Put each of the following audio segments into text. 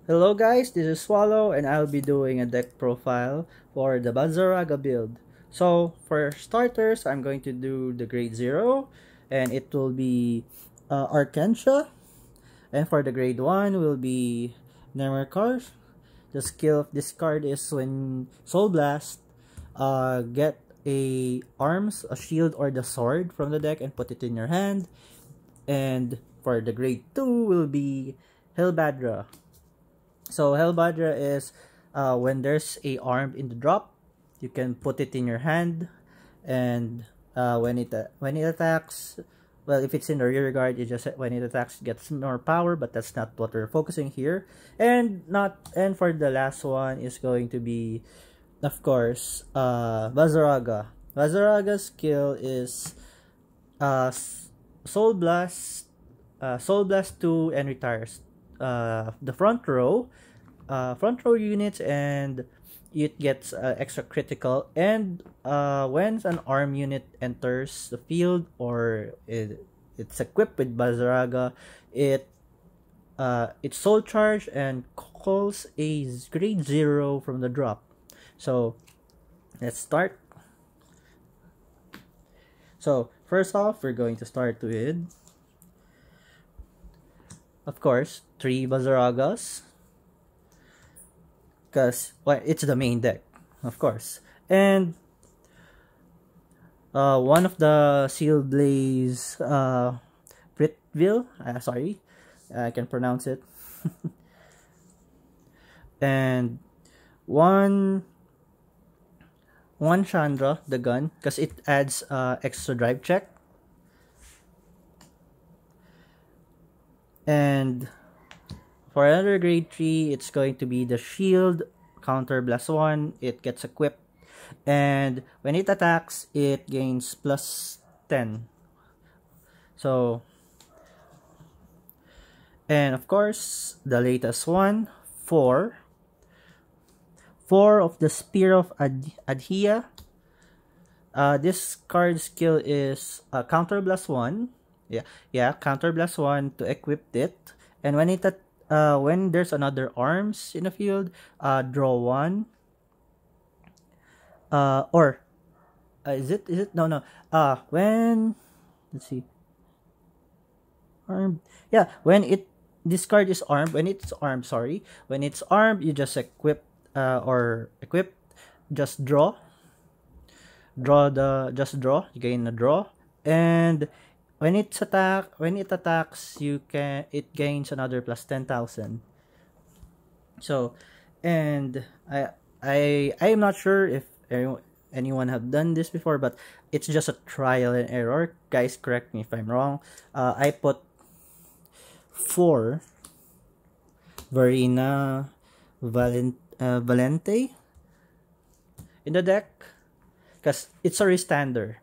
Hello guys, this is Swallow and I'll be doing a deck profile for the BAVSARGRA build. So for starters, I'm going to do the grade 0 and it will be Arcancia, and for the grade 1 will be Nemerkar. The skill of this card is when Soul Blast, get a arms, a shield, or the sword from the deck and put it in your hand. And for the grade 2 will be Helbadra. So Helbadra is when there's a arm in the drop, you can put it in your hand, and when it attacks, well, if it's in the rear guard, it just when it attacks it gets more power, but that's not what we're focusing here. And for the last one is going to be, of course, BAVSARGRA. BAVSARGRA's skill is Soul Blast, Soul Blast 2, and retires the front row units, and it gets extra critical. And when an arm unit enters the field or it's equipped with BAVSARGRA, it's soul charge and calls a grade 0 from the drop. So let's start. So first off, we're going to start with, of course, 3 BAVSARGRAs, because, well, it's the main deck, of course. And one of the Sealed Blaze Britville, sorry, I can pronounce it. And one Chandra, the gun, because it adds extra drive check. And for another grade 3, it's going to be the shield, counter blast 1. It gets equipped, and when it attacks, it gains plus 10. So, and of course, the latest one, 4 of the Spear of Adhia. This card skill is counter blast 1. Counter blast 1 to equip it, and when when there's another arms in the field, draw 1. Is it no when, let's see, armed, when this card is armed, when it's armed, you just equip, just draw, you gain a draw. And when it attacks, it gains another plus 10,000. So, and I'm not sure if anyone have done this before, but it's just a trial and error. Guys, correct me if I'm wrong. I put 4 Verena Valente in the deck because it's a restander.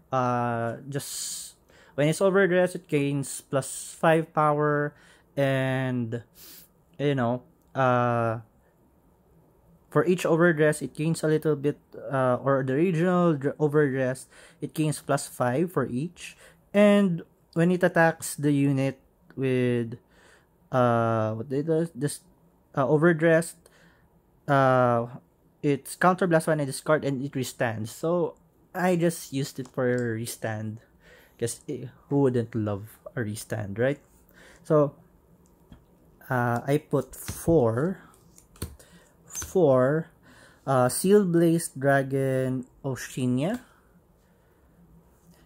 Just when it's overdressed, it gains plus 5 power, and for each overdress, it gains a little bit, or the regional overdress, it gains plus 5 for each. And when it attacks the unit with overdressed, it's counter blast 1 and discard, and it restands. So I just used it for a restand, because who wouldn't love a restand, right? So I put 4 Sealed Blaze Dragon Oceania,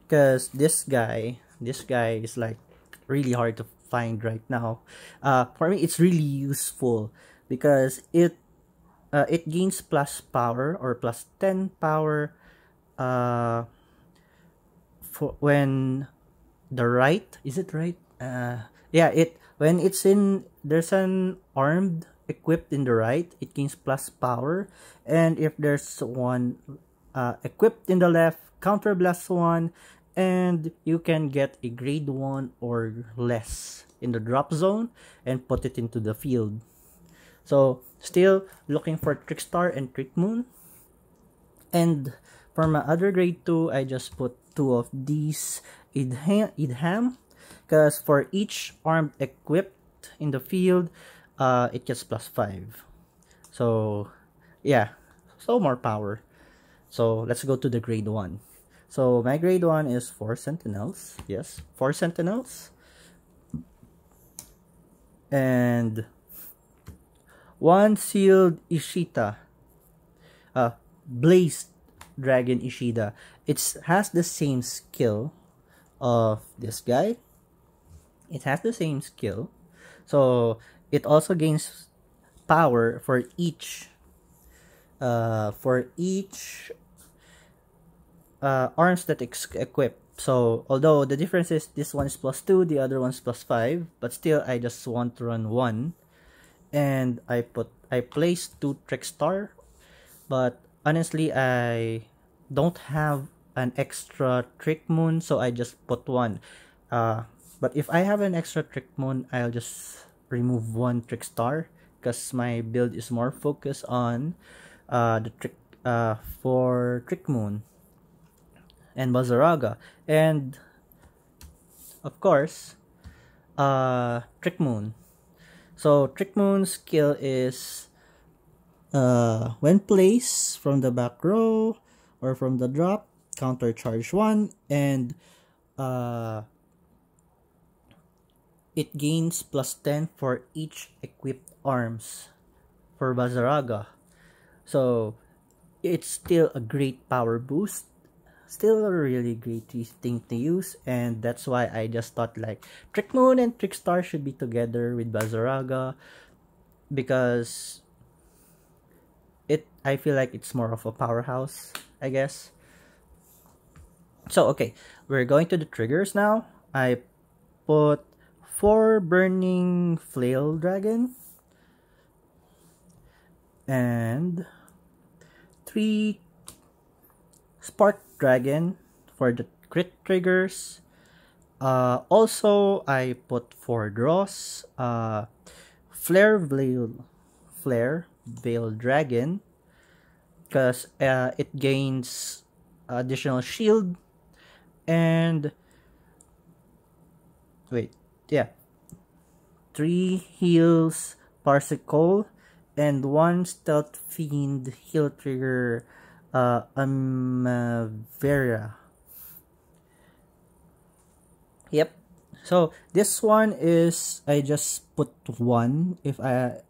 because this guy is like really hard to find right now. For me, it's really useful because it gains plus power, or plus 10 power, for when the right, is it right? When it's in, there's an armed equipped in the right, it gains plus power. And if there's one equipped in the left, counter blast 1, and you can get a grade 1 or less in the drop zone and put it into the field. So still looking for Trickstar and Trickmoon. And for my other grade 2, I just put 2 of these Idham, because for each armed equipped in the field, it gets +5. So yeah, so more power. So let's go to the grade 1. So my grade 1 is 4 sentinels. Yes, 4 sentinels. And 1 sealed Ishita. Blazed Dragon Ishida. It has the same skill of this guy. It has the same skill. So it also gains power for each arms that equip. So although the difference is this one is +2, the other one's +5, but still I just want to run one, and I placed 2 Trickstar, but honestly I don't have an extra Trick Moon, so I just put one. But if I have an extra Trick Moon, I'll just remove 1 Trickstar because my build is more focused on the trick for Trick Moon and BAVSARGRA, and of course Trick Moon. So Trick Moon's skill is when placed from the back row or from the drop, counter charge 1, and it gains +10 for each equipped arms for BAVSARGRA. So it's still a great power boost, still a really great thing to use, and that's why I just thought like Trick Moon and Trickstar should be together with BAVSARGRA, because I feel like it's more of a powerhouse, I guess. So okay, we're going to the triggers now. I put 4 Burning Flail Dragon and 3 Spark Dragon for the crit triggers. Also I put 4 draws. Flare Veil Dragon, because it gains additional shield, and 3 heals Parsicle, and 1 Stealth Fiend heal trigger Vera. Yep. So this one is, I just put 1 if I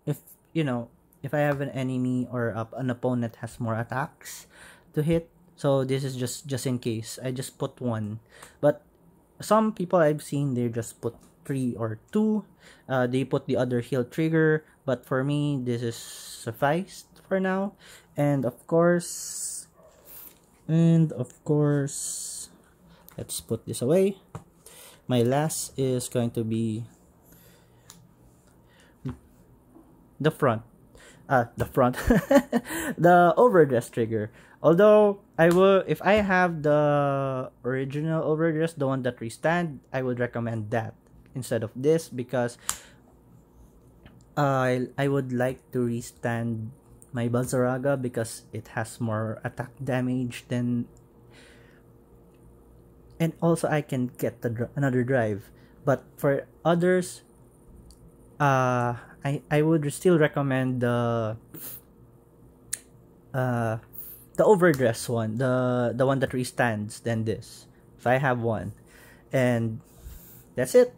have an enemy or an opponent has more attacks to hit. So this is just in case. I just put 1. But some people I've seen, they just put 3 or 2. They put the other heal trigger, but for me this is sufficed for now. And of course, let's put this away. My last is going to be the front. The overdress trigger. Although if I have the original overdress, the one that restand, I would recommend that instead of this, because I would like to restand my BAVSARGRA because it has more attack damage than, and also I can get another drive. But for others, I would still recommend the overdress one, the one that restands than this, if I have one. And that's it.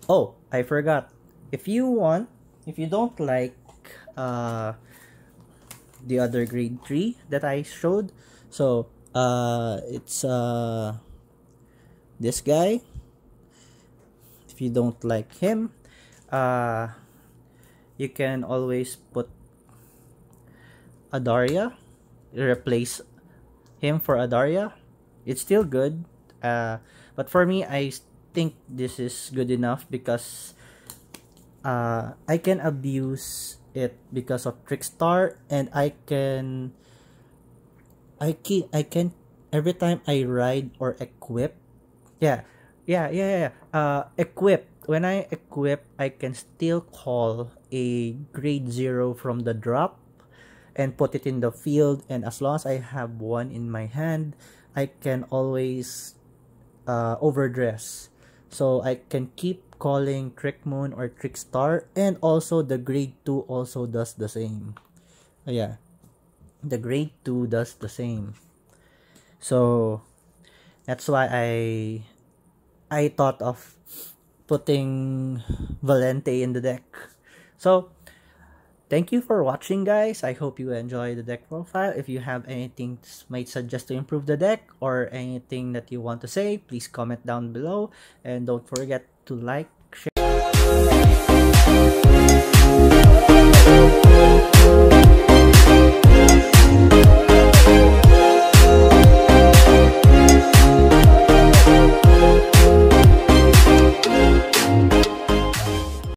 Oh, I forgot. If you don't like the other grade 3 that I showed, so it's this guy. If you don't like him, you can always put Adaria, replace him for Adaria. It's still good, but for me, I think this is good enough because I can abuse it because of Trickstar, and I can every time I ride or equip, equip. When I equip, I can still call a grade 0 from the drop and put it in the field, and as long as I have one in my hand, I can always overdress. So I can keep calling Trick Moon or Trick Star, and also the grade 2 also does the same. Yeah, the grade 2 does the same. So that's why I thought of putting Valente in the deck. So thank you for watching, guys. I hope you enjoy the deck profile. If you have anything might suggest to improve the deck or anything that you want to say, please comment down below, and don't forget to like, share.